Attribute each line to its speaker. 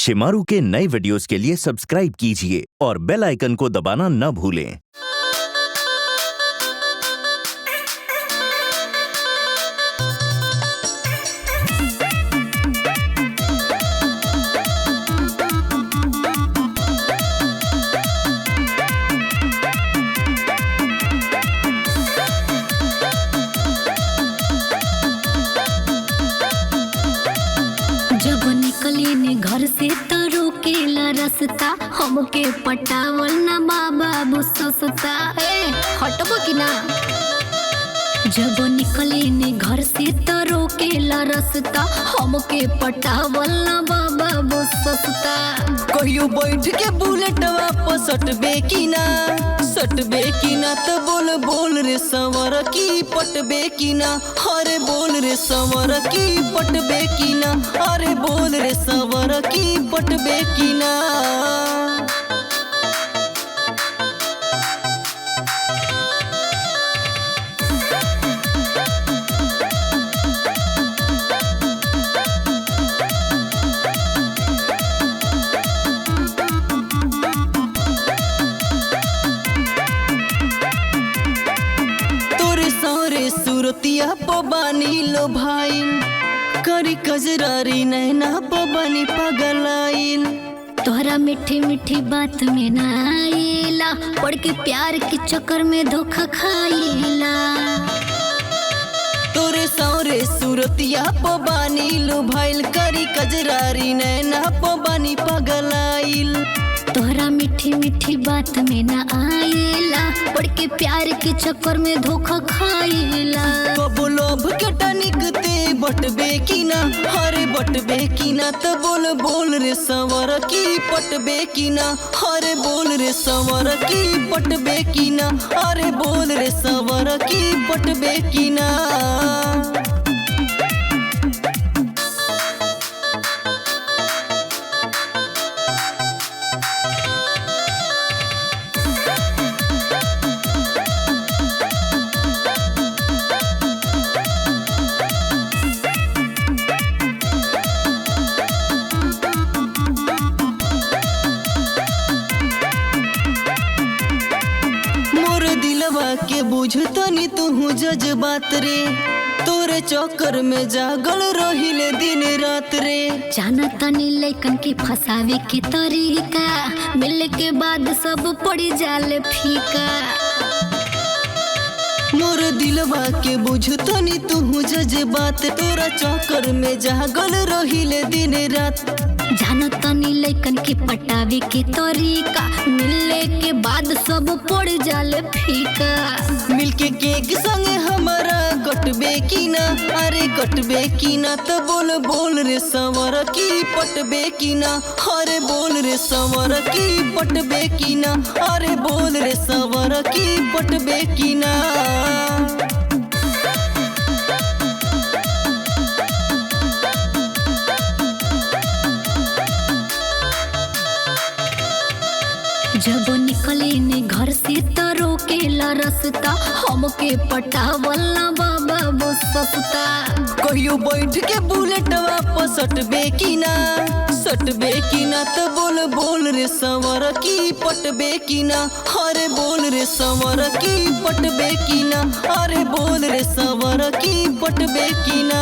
Speaker 1: शिमारू के नए वीडियोस के लिए सब्सक्राइब कीजिए और बेल आइकन को दबाना न भूलें।
Speaker 2: जब निकले ने घर से तो रोकेला रास्ता, हमके पटावल ना बाबू सस्ता। हटबो कि ना। जब निकले ने घर से तो रोकेला रास्ता, हमके पटावल ना बाबू सस्ता।
Speaker 3: कहियो बैठ के बुलेटवा पर सटबे की ना, सटबे की ना तो बोल बोल रे सवर की पटबे की ना। अरे बोल रे सवर की पटबे की ना, अरे बोल रे सवर की पटबे की ना। सूरतिया पबानी लो भाई, करी कजरारी नैना पबानी पगलाइल।
Speaker 2: तोहरा मीठी मीठी बात में ना आइला, पढ़ के प्यार के चक्कर में धोखा खाइला।
Speaker 3: तोरे सौरे सूरतिया पबानी लो भाई, करी कजरारी नैना पबानी पगलाइल।
Speaker 2: तोहरा मीठी मीठी बात में ना आइला, पढ़ के प्यार के चक्कर में धोखा खाइला।
Speaker 3: कबो लोभ के टनिक ते बटबे की ना, अरे बटबे की ना तो बोल बोल रे सवर की पटबे की ना। अरे बोल रे सवर की पटबे की ना, अरे बोल रे सवर की पटबे की ना। के बुझतनी तू जज्बात रे, तोरे चक्कर में जागल रहिले दिन रात रे।
Speaker 2: जाना तनी लइकन के फसावे के तरीका, मिलने के बाद सब पड़ी जाले फीका।
Speaker 3: मोर दिलवा के बुझतनी तू जज्बात, तोरा चक्कर में जागल रहिले दिन रात।
Speaker 2: जाना तनी लइकन के पटावे के तरीका, मिलने के बाद सब पड़ जाले फीका।
Speaker 3: मिलके केक संगे हमारा कटबे की ना, अरे कटबे की ना तो बोल बोल रे सवर की पटबे की ना। अरे बोल रे सवर की पटबे की ना, अरे बोल रे सवर की पटबे की ना।
Speaker 2: जब निकले ने घर से तो रोकेला रास्ता, हमके पटावल ना बाबू सस्ता।
Speaker 3: कहियो बैठ के बुलेटवा पर सटबे की ना, सटबे की ना तो बोल बोल रे सवर की पटबे की ना। अरे बोल रे सवर की पटबे की ना, अरे बोल रे सवर की पटबे की ना।